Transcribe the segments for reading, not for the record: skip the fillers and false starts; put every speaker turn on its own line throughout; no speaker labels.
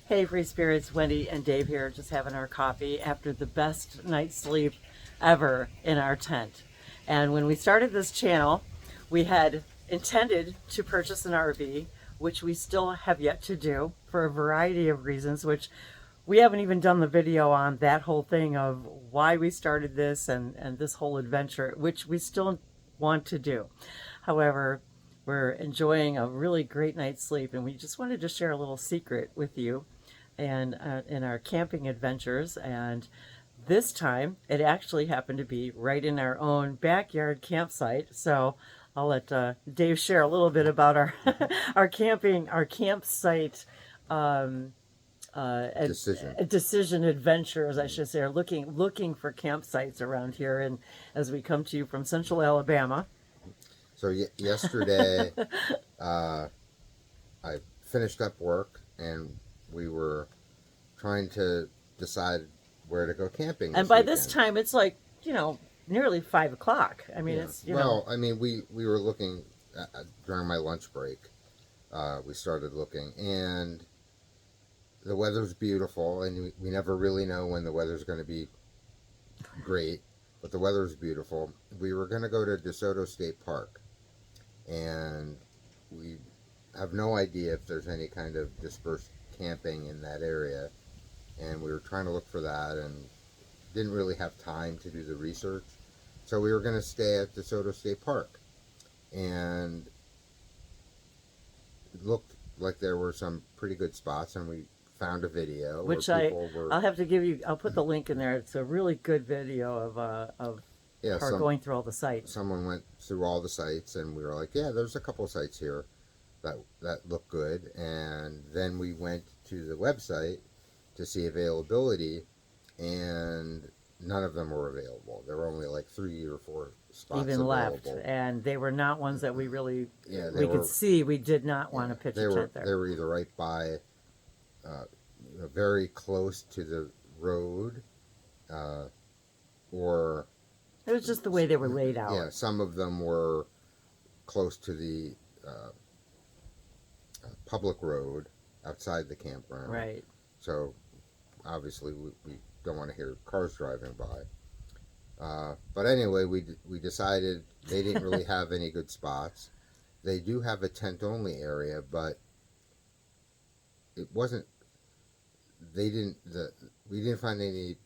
Hey, free spirits, Wendy and Dave here, just having our coffee after the best night's sleep ever in our tent. And when we started this channel, we had intended to purchase an RV, which we still have yet to do for a variety of reasons, which we haven't even done the video on that whole thing of why we started this and this whole adventure, which we still want to do. However, we're enjoying a really great night's sleep, and we just wanted to share a little secret with you and in our camping adventures. And this time it actually happened to be right in our own backyard campsite. So I'll let Dave share a little bit about our our campsite decision adventures, I should say, or looking for campsites around here, and as we come to you from Central Alabama.
So yesterday, I finished up work and we were trying to decide where to go camping.
And by this time, it's like, nearly 5 o'clock. I mean, it's,
I mean, we were looking during my lunch break. We started looking, and the weather's beautiful, and we never really know when the weather's going to be great, but the weather's beautiful. We were going to go to DeSoto State Park, and we have no idea if there's any kind of dispersed camping in that area, and we were trying to look for that and didn't really have time to do the research. So we were going to stay at DeSoto State Park, and it looked like there were some pretty good spots, and we found a video
which I'll have to give you. I'll put the link in there. It's a really good video of her going through all the sites.
Someone went through all the sites, and we were like, yeah, there's a couple of sites here that look good. And then we went to the website to see availability, and none of them were available. There were only like 3 or 4 spots
even left, and they were not ones that we really could see. We did not want to pitch a tent there.
They were either right by very close to the road, or
it was just the way they were laid out.
Yeah, some of them were close to the public road outside the campground.
Right.
So obviously we don't want to hear cars driving by. But anyway, we decided they didn't really have any good spots. They do have a tent-only area, but it wasn't. We didn't find any.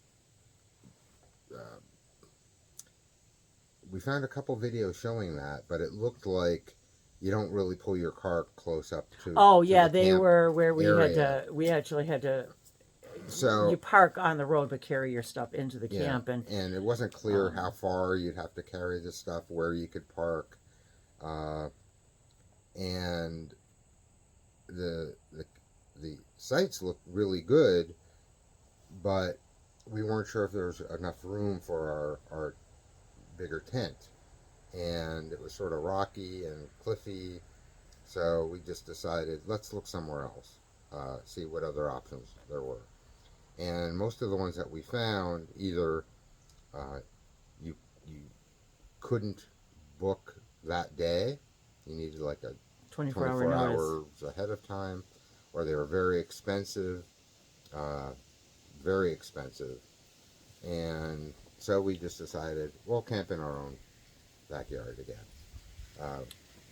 We found a couple videos showing that, but it looked like you don't really pull your car close up to.
Oh yeah, they were where we had to. We actually had to.
So
you park on the road, but carry your stuff into the camp, and
it wasn't clear how far you'd have to carry the stuff, where you could park, and the sites looked really good, but we weren't sure if there was enough room for our bigger tent, and it was sort of rocky and cliffy, so we just decided, let's look somewhere else, see what other options there were. And most of the ones that we found, either you couldn't book that day, you needed like a
24
hours ahead of time, or they were very expensive, and so we just decided we'll camp in our own backyard again.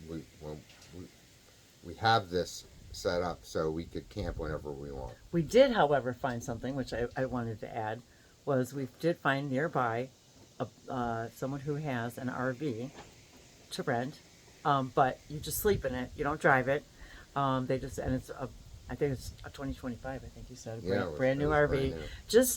We have this set up so we could camp whenever we want.
We did, however, find something which I wanted to add, was we did find nearby someone who has an RV to rent, but you just sleep in it, you don't drive it. And it's I think it's a 2025, I think you said. Brand new RV. Brand new.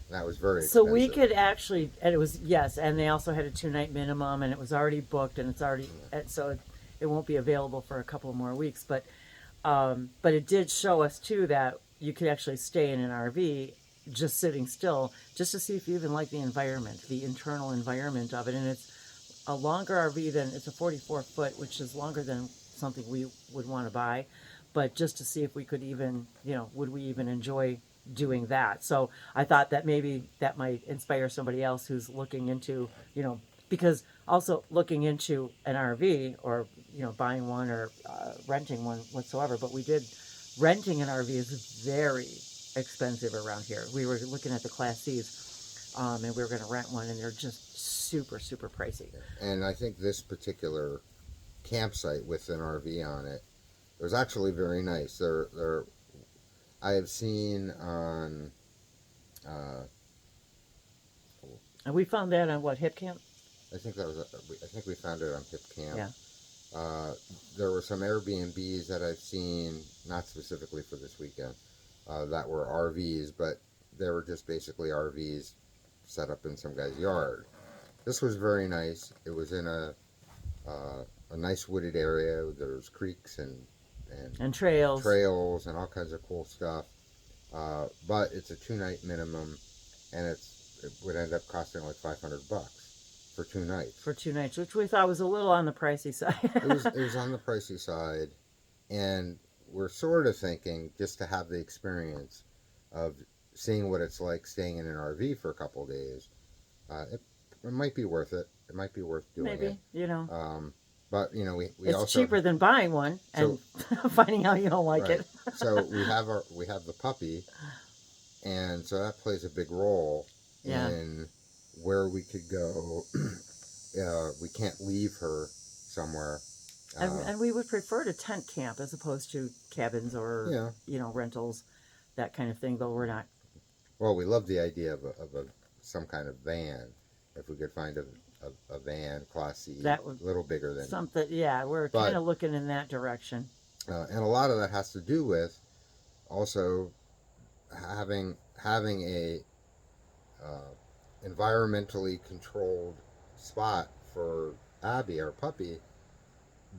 That was very expensive.
So we could actually, and it was, yes, and they also had a 2-night minimum, and it was already booked, and it's already, so it won't be available for a couple more weeks. But it did show us, too, that you could actually stay in an RV just sitting still, just to see if you even like the environment, the internal environment of it. And it's a longer RV than, it's a 44-foot, which is longer than something we would want to buy. But just to see if we could even, would we even enjoy doing that. So I thought that maybe that might inspire somebody else who's looking into, because also looking into an RV or, buying one or renting one whatsoever. But we did renting an RV is very expensive around here. We were looking at the Class C's, and we were going to rent one, and they're just super, super pricey.
And I think this particular campsite with an RV on it was actually very nice. I have seen on,
And we found that on what, Hip Camp?
I think we found it on Hip Camp.
Yeah.
There were some Airbnbs that I've seen, not specifically for this weekend, that were RVs, but they were just basically RVs set up in some guy's yard. This was very nice. It was in a nice wooded area. There's creeks and
trails
and all kinds of cool stuff. But it's a 2-night minimum, and it would end up costing like $500 for 2 nights.
For 2 nights, which we thought was a little on the pricey side.
it was on the pricey side, and we're sort of thinking, just to have the experience of seeing what it's like staying in an RV for a couple of days, it might be worth it. It might be worth doing
Maybe,
it.
you know.
But you know, we
it's
also
cheaper than buying one and finding out you don't like
right.
it.
So we have the puppy, and so that plays a big role in where we could go. We can't leave her somewhere.
And we would prefer to tent camp as opposed to cabins or rentals, that kind of thing. Though we're not.
Well, we love the idea of some kind of van. If we could find a van, Class C, that a little bigger than
something. Yeah, we're kind of looking in that direction.
And a lot of that has to do with also having a environmentally controlled spot for Abby, our puppy,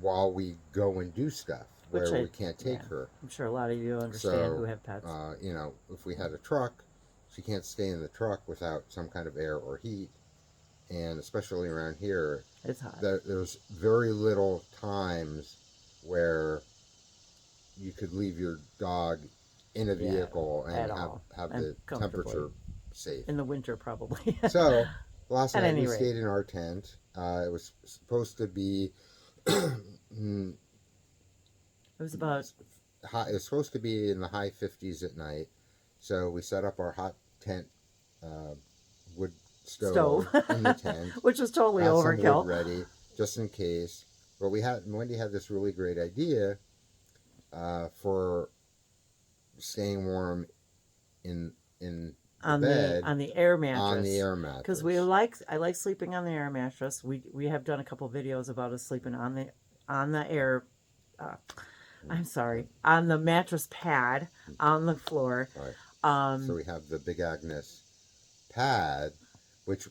while we go and do stuff where we can't take her.
I'm sure a lot of you understand who have pets.
You know, if we had a truck, she can't stay in the truck without some kind of air or heat. And especially around here,
it's hot.
There's very little times where you could leave your dog in a vehicle and have the temperature safe.
In the winter, probably.
So last night we stayed in our tent. It was supposed to be. It was supposed to be in the high 50s at night. So we set up our hot tent wood stove in the tent,
which was totally overkill.
Some wood ready just in case. But Wendy had this really great idea for staying warm in
on
bed
on the air mattress.
On the air mattress,
because I like sleeping on the air mattress. We have done a couple videos about us sleeping on the air. I'm sorry, on the mattress pad on the floor.
Right. So we have the Big Agnes pad, which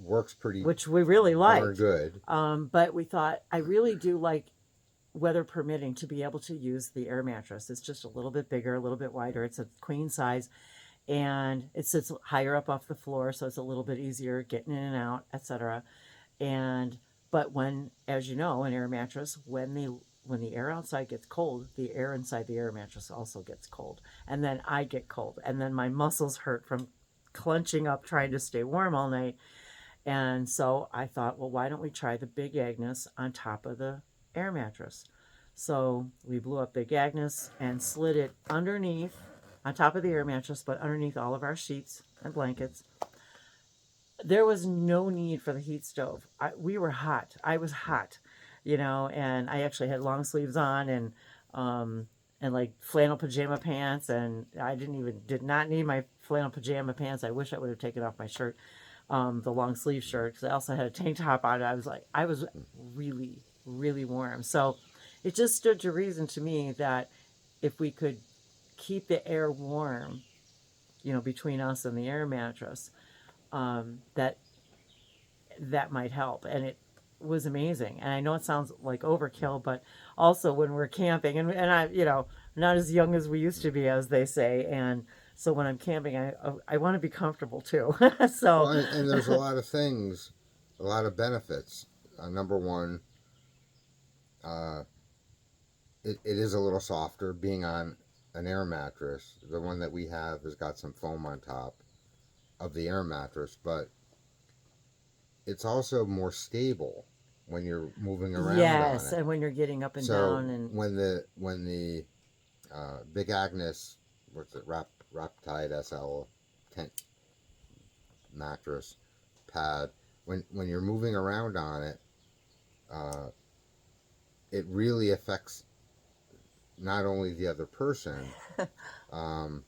works which
we really like.
Good.
But we thought, I really do like, weather permitting, to be able to use the air mattress. It's just a little bit bigger, a little bit wider. It's a queen size, and it sits higher up off the floor, so it's a little bit easier getting in and out, etc. But when, as you know, an air mattress, when the air outside gets cold, the air inside the air mattress also gets cold, and then I get cold, and then my muscles hurt from clenching up trying to stay warm all night. And so I thought, well, why don't we try the Big Agnes on top of the air mattress? So we blew up Big Agnes and slid it underneath, on top of the air mattress, but underneath all of our sheets and blankets. There was no need for the heat stove. We were hot. I was hot, and I actually had long sleeves on and like flannel pajama pants, and I did not need my flannel pajama pants. I wish I would have taken off my shirt, the long sleeve shirt, because I also had a tank top on. I was really, really warm. So it just stood to reason to me that if we could keep the air warm, between us and the air mattress, that might help. And it was amazing. And I know it sounds like overkill, but also when we're camping, and I, not as young as we used to be, as they say, and so when I'm camping, I want to be comfortable too. So
and there's a lot of things, a lot of benefits. Number one, it is a little softer being on an air mattress. The one that we have has got some foam on top of the air mattress, but it's also more stable when you're moving around.
Yes,
on it.
And when you're getting up and down, and
when the Big Agnes, what's it, Rapide SL tent mattress pad. When you're moving around on it, it really affects not only the other person, because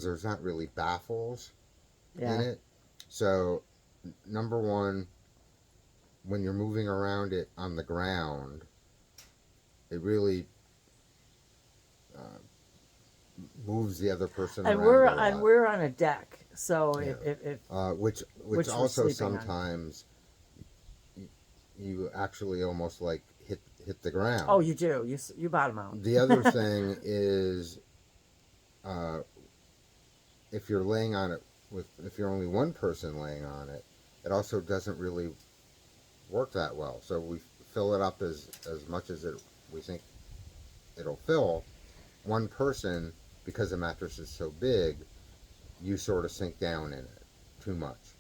there's not really baffles in it. So, number one, when you're moving around it on the ground, it really moves the other person
And
around
we're on a deck, so
Yeah.
if
which
we're
also
sleeping on.
sometimes you actually almost like hit the ground.
Oh, you do. You bottom out.
The other thing is, if you're laying on it if you're only one person laying on it, it also doesn't really work that well. So we fill it up as much as we think it'll fill. One person, because the mattress is so big, you sort of sink down in it too much.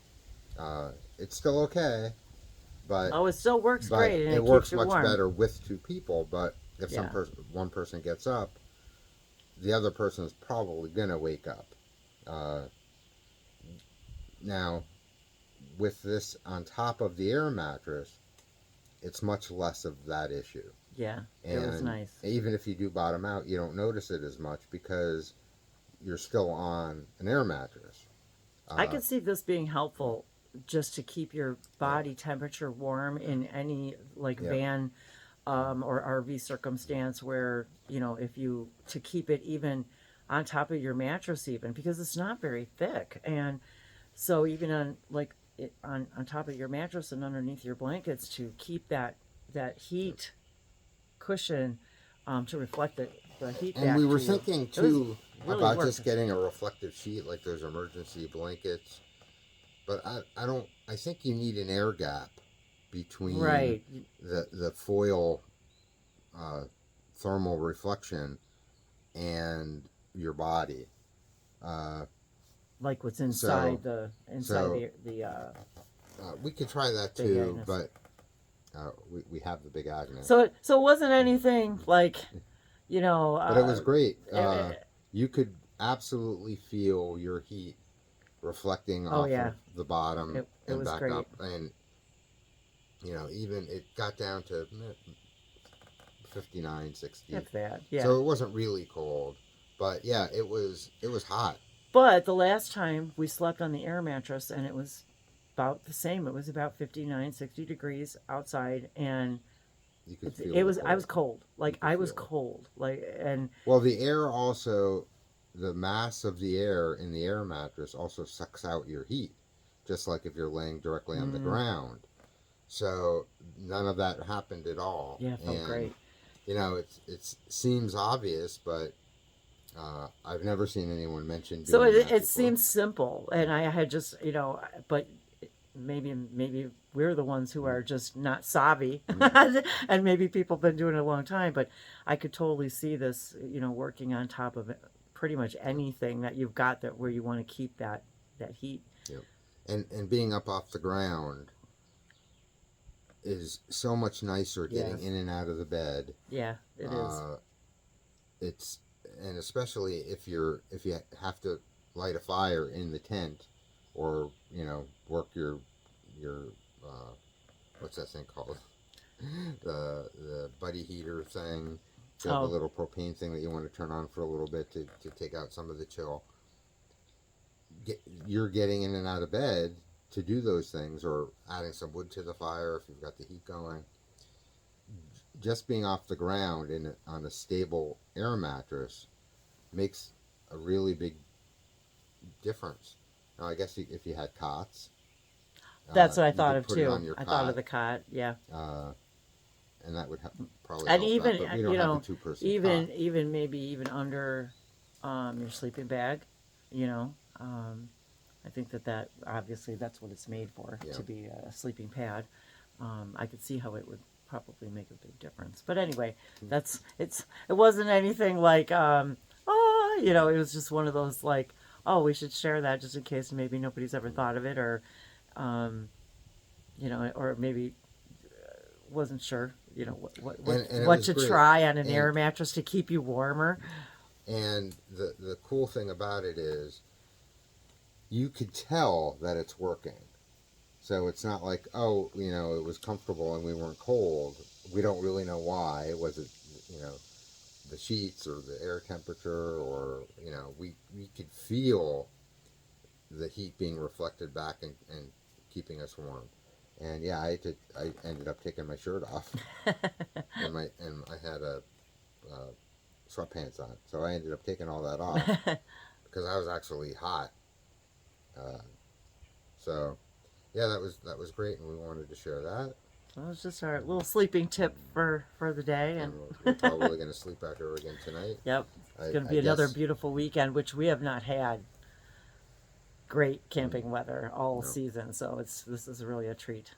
It's still okay, but
Oh, it still works great, and
it
it
works
keeps you
much
warm.
better with two people. But if
Yeah.
one person gets up, the other person is probably gonna wake up. Now, with this on top of the air mattress, it's much less of that issue.
Yeah,
And
it was nice.
even if you do bottom out, you don't notice it as much because you're still on an air mattress.
I could see this being helpful just to keep your body temperature warm in any van or RV circumstance where, if you, to keep it even on top of your mattress even, because it's not very thick. And so even on on top of your mattress and underneath your blankets to keep that heat cushion to reflect the heat
And
back
we were
to you.
thinking
It was
too
really
about
worked.
just getting a reflective sheet like those emergency blankets. But I think you need an air gap between
Right.
the foil thermal reflection and your body.
Like what's inside
So
the
we could try that
Big
too,
Agnes.
but we have the Big Agnes.
So it wasn't anything like,
But it was great.
it-
You could absolutely feel your heat reflecting
Oh,
off
yeah.
of the bottom
It
and
was
back
great.
up. And, even it got down to 59, 60.
If that, yeah.
So it wasn't really cold. But yeah, it was hot.
But the last time we slept on the air mattress, and it was about the same. It was about 59, 60 degrees outside, and
You could feel
it
the
was. I
cold.
was cold.
You could
I was
feel it.
cold. And
Well, the air also, the mass of the air in the air mattress also sucks out your heat, just like if you're laying directly on the ground. So none of that happened at all.
yeah, it felt great.
It seems obvious, but I've never seen anyone mention doing
So
that
it
before.
seems simple, and I had just but maybe we're the ones who are just not savvy, and maybe people have been doing it a long time. But I could totally see this, working on top of it, pretty much anything that you've got that where you want to keep that heat.
Yep. And being up off the ground is so much nicer getting
Yes.
in and out of the bed.
Yeah, it is.
It's and especially if you have to light a fire in the tent, or work your what's that thing called, the buddy heater thing. You have a little propane thing that you want to turn on for a little bit to take out some of the chill. You're getting in and out of bed to do those things, or adding some wood to the fire if you've got the heat going. Just being off the ground on a stable air mattress makes a really big difference. Now, I guess if you had cots,
That's what I
you
thought
could
of
put it
too.
on your
I thought
cot,
of the cot. Yeah.
and that would probably
And
help
even
that, but we don't have a two-person cot.
even maybe even under your sleeping bag, I think that obviously that's what it's made for,
Yeah.
to be a sleeping pad. I could see how it would probably make a big difference. But anyway, it wasn't anything like it was just one of those like, oh, we should share that just in case maybe nobody's ever thought of it, or or maybe wasn't sure you know,
And it
what
was
to
great.
try on an
And
air mattress to keep you warmer.
and the cool thing about it is you could tell that it's working. So it's not like, oh, it was comfortable and we weren't cold. We don't really know why. Was it, the sheets or the air temperature, or we could feel the heat being reflected back and keeping us warm. And yeah, I ended up taking my shirt off, and I had sweatpants on, so I ended up taking all that off because I was actually hot. Uh, so yeah, that was great, and we wanted to share that.
That was just our little sleeping tip for the day,
And
and
we're probably going to sleep out here again tonight.
yep, it's going to
I
be another
guess.
beautiful weekend, which we have not had great camping weather all
No.
season, so this is really a treat.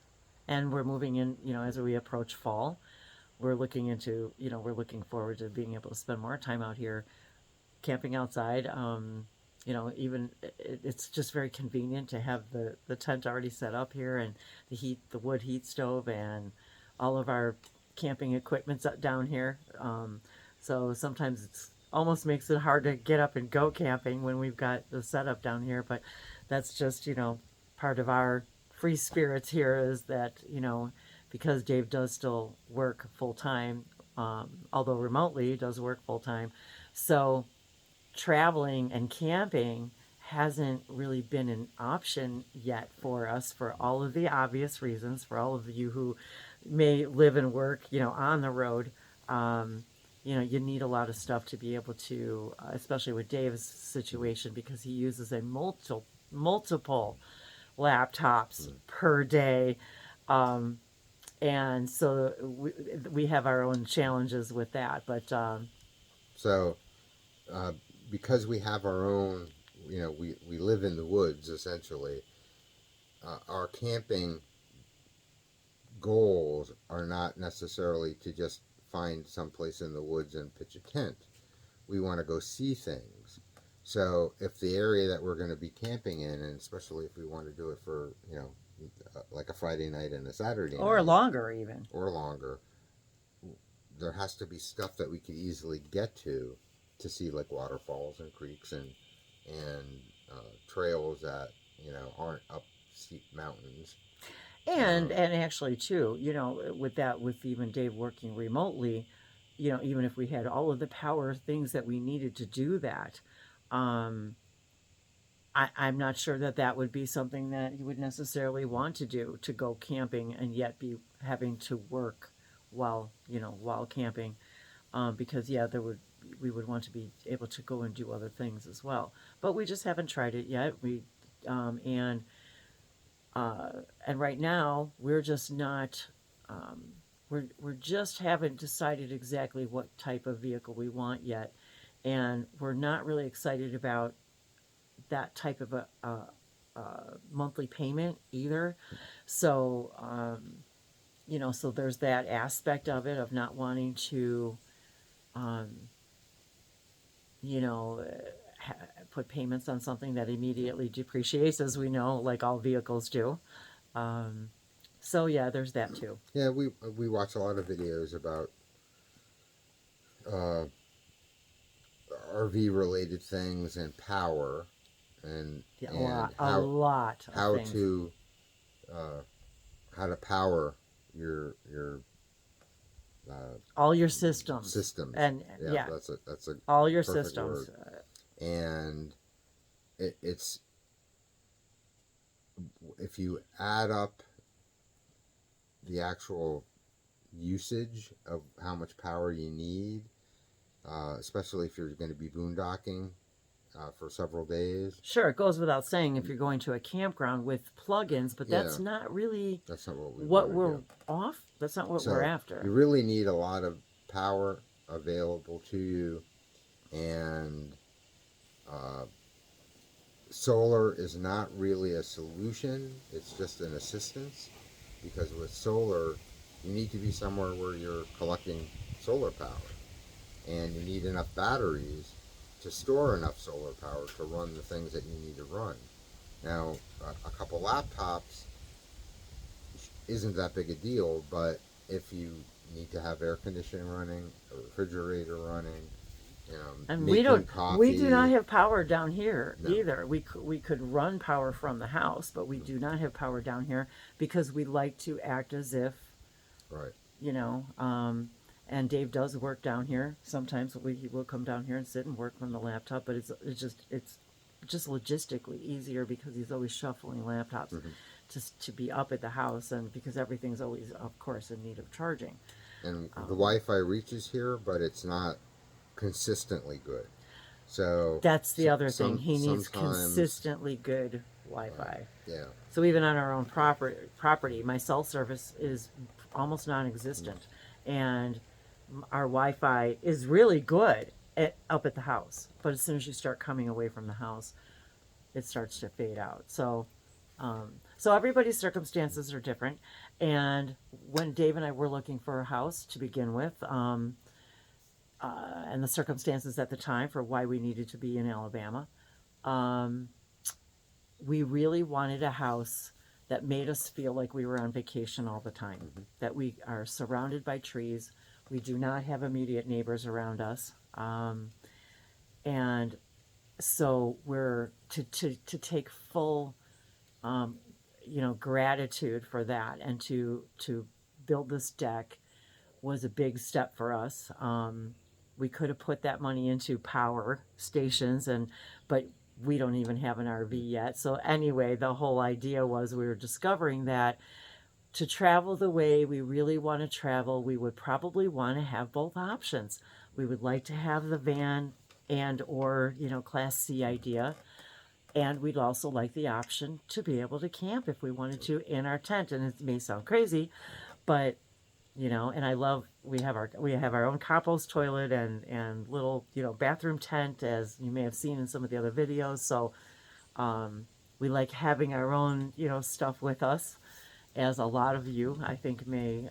And we're moving in, as we approach fall, we're looking forward to being able to spend more time out here camping outside. Even it's just very convenient to have the tent already set up here, and the wood heat stove, and all of our camping equipment's up down here. So sometimes it's almost makes it hard to get up and go camping when we've got the setup down here, but that's just, part of our free spirits here is that, because Dave does still work full time, although remotely, he does work full time. So traveling and camping hasn't really been an option yet for us, for all of the obvious reasons, for all of you who may live and work, on the road. You need a lot of stuff to be able to, especially with Dave's situation, because he uses a multiple laptops per day. And so we have our own challenges with that, but
So uh, because we have our own, we live in the woods essentially. Our camping goals are not necessarily to just find someplace in the woods and pitch a tent. We want to go see things. So if the area that we're going to be camping in, and especially if we want to do it for, like a Friday night and a Saturday
or
night,
longer even.
or longer, there has to be stuff that we could easily get to see, like waterfalls and creeks and trails that aren't up steep mountains.
And actually too, with even Dave working remotely, even if we had all of the power things that we needed to do that, um, I'm not sure that would be something that he would necessarily want to do, to go camping and yet be having to work while camping, because yeah, we would want to be able to go and do other things as well. But we just haven't tried it yet. And right now we're just not. We're just haven't decided exactly what type of vehicle we want yet, and we're not really excited about that type of a monthly payment either. So so there's that aspect of it, of not wanting to, um, you know, put payments on something that immediately depreciates, as we know, like all vehicles do. Um, so yeah, there's that too.
Yeah, we watch a lot of videos about uh, RV related things and power, and
Yeah,
and
a lot of
how
things.
to uh, how to power your
All your systems.
systems.
And yeah,
That's a
all your
perfect
systems.
word. And it's, if you add up the actual usage of how much power you need, especially if you're going to be boondocking for several days.
Sure, it goes without saying if you're going to a campground with plugins, but that's
Yeah.
not really
That's not what
we're
do.
off. That's not what
So
we're after.
you really need a lot of power available to you, and solar is not really a solution. It's just an assistance, because with solar, you need to be somewhere where you're collecting solar power, and you need enough batteries to store enough solar power to run the things that you need to run. Now, a couple laptops isn't that big a deal, but if you need to have air conditioning running, a refrigerator running,
And
making coffee.
we do not have power down here
No.
either. We could run power from the house, but we do not have power down here because we like to act as if,
Right.
you know, and Dave does work down here. Sometimes he will come down here and sit and work from the laptop, but it's just logistically easier because he's always shuffling laptops just to be up at the house, and because everything's always, of course, in need of charging.
And the Wi-Fi reaches here, but it's not consistently good. So
That's the other thing. He needs
sometimes-
consistently good Wi-Fi.
Yeah.
So even on our own property, my cell service is almost non-existent, and our Wi-Fi is really good up at the house. But as soon as you start coming away from the house, it starts to fade out. So, so everybody's circumstances are different. And when Dave and I were looking for a house to begin with, and the circumstances at the time for why we needed to be in Alabama, we really wanted a house that made us feel like we were on vacation all the time, that we are surrounded by trees. We do not have immediate neighbors around us. And so we're to take full, gratitude for that, and to build this deck was a big step for us. We could have put that money into power stations, but we don't even have an RV yet. So anyway, the whole idea was we were discovering that to travel the way we really want to travel, we would probably want to have both options. We would like to have the van and or, Class C idea. And we'd also like the option to be able to camp if we wanted to in our tent. And it may sound crazy, but and I love, we have our own compost toilet and little, bathroom tent, as you may have seen in some of the other videos. So we like having our own, stuff with us, as a lot of you, I think, may,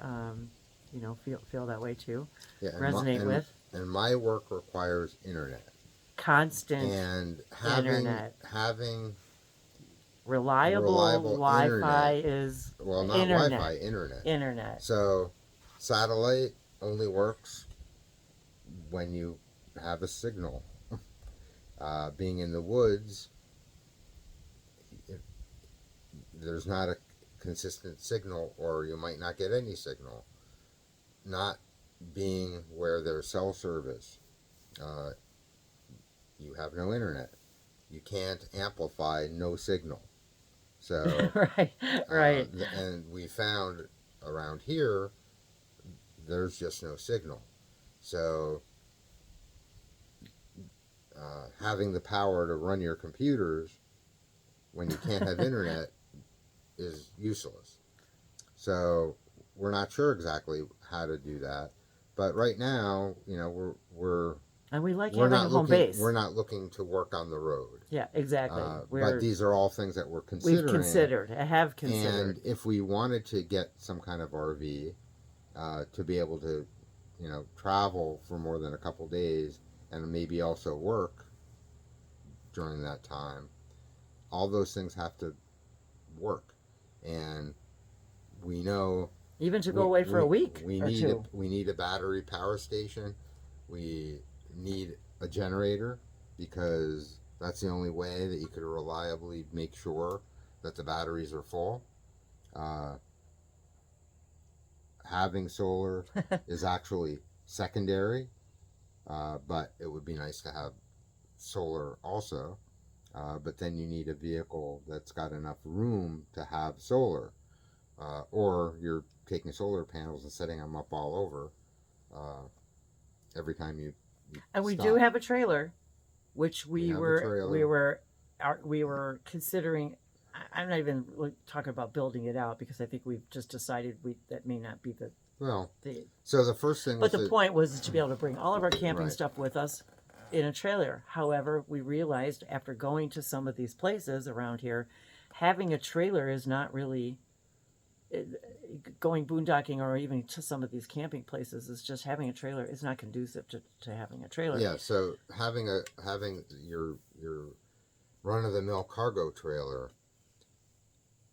feel that way too.
Yeah,
resonate with.
And my work requires internet.
Constant
And
internet.
having
reliable Wi-Fi
internet
is
well, not
internet.
Wi-Fi, internet.
Internet.
So satellite only works when you have a signal. Being in the woods, there's not a consistent signal, or you might not get any signal. Not being where there's cell service, you have no internet. You can't amplify no signal. So
right.
And we found around here there's just no signal. So having the power to run your computers when you can't have internet is useless. So we're not sure exactly how to do that, but right now, we're
and we like having a home base.
We're not looking to work on the road.
Yeah, exactly.
But these are all things that we're considering.
Have considered.
And if we wanted to get some kind of RV to be able to, travel for more than a couple days, and maybe also work during that time, all those things have to work. And we know
even to go away for a week
we
or
need
two.
We need a battery power station. We need a generator, because that's the only way that you could reliably make sure that the batteries are full. Having solar is actually secondary, but it would be nice to have solar also. But then you need a vehicle that's got enough room to have solar, or you're taking solar panels and setting them up all over every time you
and we
stop.
do have a trailer, which we were considering. I'm not even talking about building it out, because I think we've just decided that may not be the. So
the first thing.
But the point was to be able to bring all of our camping
Right.
stuff with us in a trailer. However, we realized after going to some of these places around here, having a trailer is not really. Going boondocking or even to some of these camping places is just having a trailer is not conducive to having a trailer.
Yeah, so having your run-of-the-mill cargo trailer,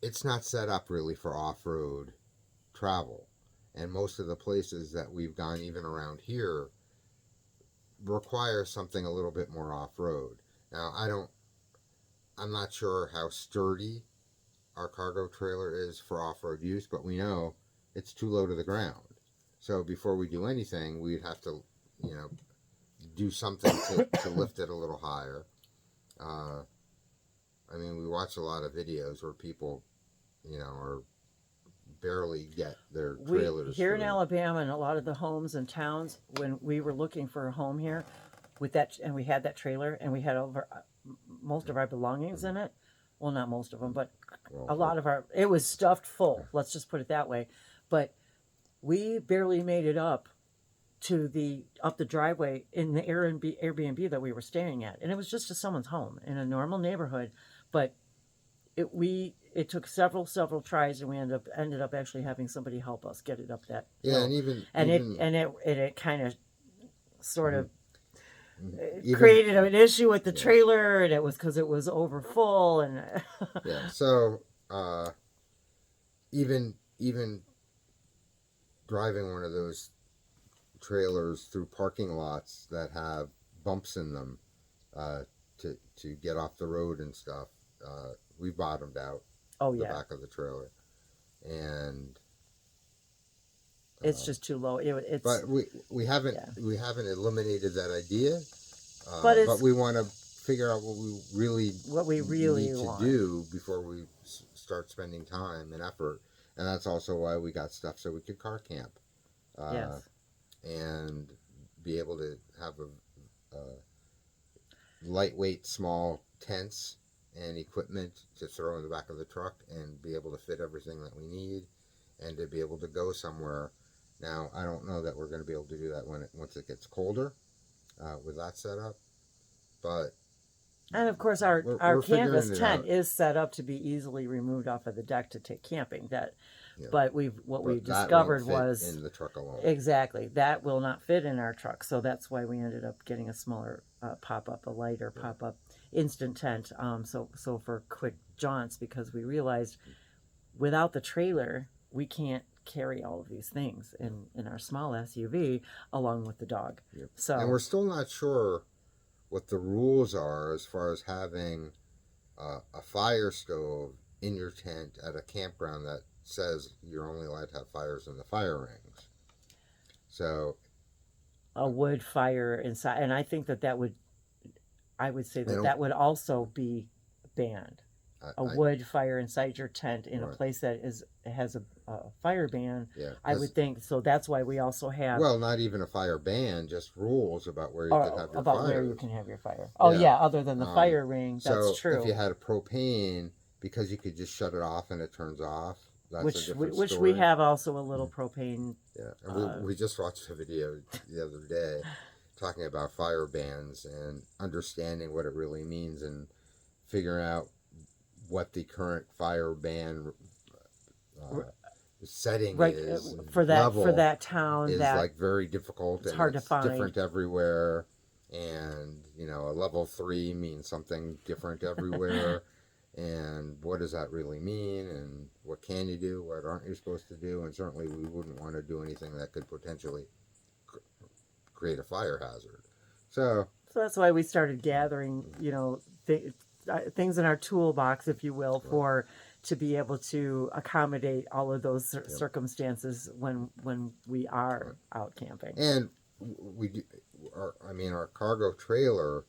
it's not set up really for off-road travel. and most of the places that we've gone, even around here, require something a little bit more off-road. Now, I'm not sure how sturdy our cargo trailer is for off-road use, but we know it's too low to the ground. So before we do anything, we'd have to, do something to lift it a little higher. I mean, we watch a lot of videos where people, are barely get their trailers
Here in
through.
Alabama, and a lot of the homes and towns, when we were looking for a home here, with that, and we had that trailer, and we had most of our belongings in it. Well, not most of them, but a lot of it was stuffed full. Let's just put it that way. But we barely made it up the driveway in the Airbnb that we were staying at, and it was just to someone's home in a normal neighborhood. But it took several tries, and we ended up actually having somebody help us get it up that hill.
And
it kind of sort of created an issue with the trailer, and it was because it was over full, and
so even driving one of those trailers through parking lots that have bumps in them to get off the road and stuff, we bottomed out the back of the trailer, and
it's just too low.
But we haven't eliminated that idea,
but
we want to figure out what we really need
want
to do before we start spending time and effort, and that's also why we got stuff so we could car camp, and be able to have a lightweight, small tents and equipment to throw in the back of the truck and be able to fit everything that we need, and to be able to go somewhere. Now, I don't know that we're going to be able to do that once it gets colder with that setup, but...
And of course, our canvas tent is set up to be easily removed off of the deck to take camping. But we discovered was
in the truck alone.
Exactly, that will not fit in our truck. So that's why we ended up getting a smaller a lighter pop-up instant tent. So for quick jaunts, because we realized without the trailer we can't carry all of these things in our small SUV along with the dog. So,
and we're still not sure what the rules are as far as having a fire stove in your tent at a campground that says you're only allowed to have fires in the fire rings. So
a wood fire inside, and I think I would say that would also be banned. A wood fire inside your tent in a place that has a fire ban. I would think so. That's why we also have
not even a fire ban, just rules about where you can have your fire.
Where you can have your fire. Other than the fire ring, that's true.
So if you had a propane, because you could just shut it off and it turns off. That's
which we have also a little propane.
Yeah, and we just watched a video the other day talking about fire bans and understanding what it really means and figuring out what the current fire ban setting is
for that town
is like very difficult.
It's hard to find.
Different everywhere, and a level 3 means something different everywhere. And what does that really mean? And what can you do? What aren't you supposed to do? And certainly we wouldn't want to do anything that could potentially create a fire hazard. So
that's why we started gathering, things in our toolbox, if you will, to be able to accommodate all of those circumstances when we are out camping.
And our cargo trailer,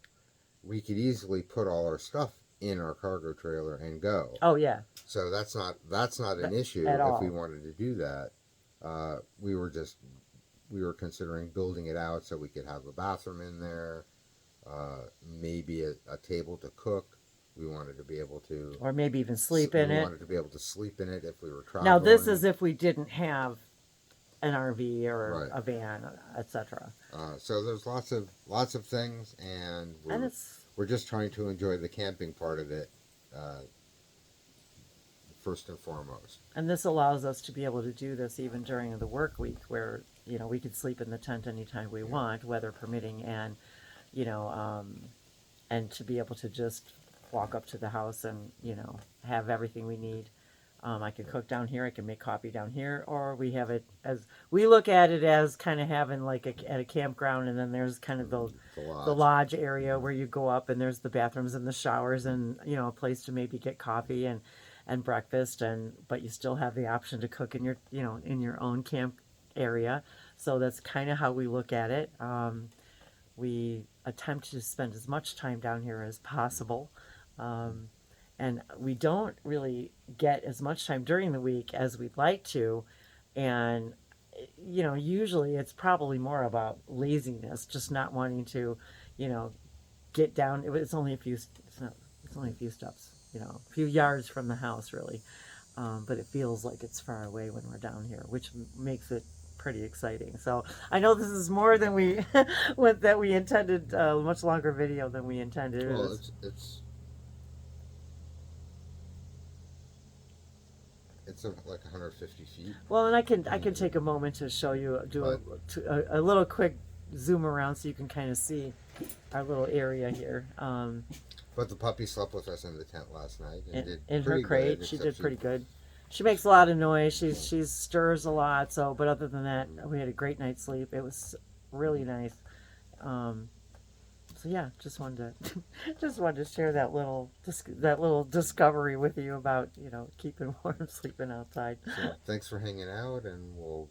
we could easily put all our stuff in our cargo trailer and go.
Oh yeah.
So that's not an issue if we wanted to do that. We were considering building it out so we could have a bathroom in there, maybe a table to cook. We wanted to be able to,
or maybe even sleep in it.
We wanted to be able to sleep in it if we were traveling.
Now this is if we didn't have an RV or a van, etc.
So there's lots of things, and we're just trying to enjoy the camping part of it first and foremost.
And this allows us to be able to do this even during the work week, where we could sleep in the tent anytime we want, weather permitting, and and to be able to just walk up to the house and have everything we need I can cook down here. I can make coffee down here, or we have it as we look at it as kind of having like at a campground, and then there's kind of the lodge area where you go up, and there's the bathrooms and the showers, and a place to maybe get coffee and breakfast, but you still have the option to cook in your in your own camp area. So that's kind of how we look at it. We attempt to spend as much time down here as possible. And we don't really get as much time during the week as we'd like to. And, usually it's probably more about laziness, just not wanting to, get down. It's only a few, it's only a few steps, a few yards from the house, really. But it feels like it's far away when we're down here, which makes it pretty exciting. So I know this is more than we that we intended, a much longer video than we intended.
Well, it's like 150 feet.
Well, and I can take a moment to show you, a little quick zoom around so you can kind of see our little area here.
But the puppy slept with us in the tent last night and did
in her
pretty
crate.
good,
She did pretty good. She makes a lot of noise. She stirs a lot. So, but other than that, we had a great night's sleep. It was really nice. So yeah, just wanted to share that little discovery with you about keeping warm, sleeping outside.
So thanks for hanging out, and we'll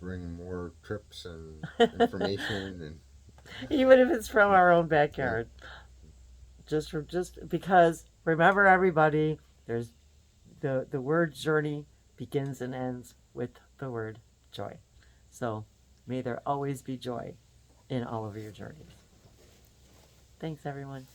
bring more trips and information, and
even if it's from our own backyard. Yeah. Just because remember, everybody, there's the word journey begins and ends with the word joy. So may there always be joy in all of your journeys. Thanks, everyone.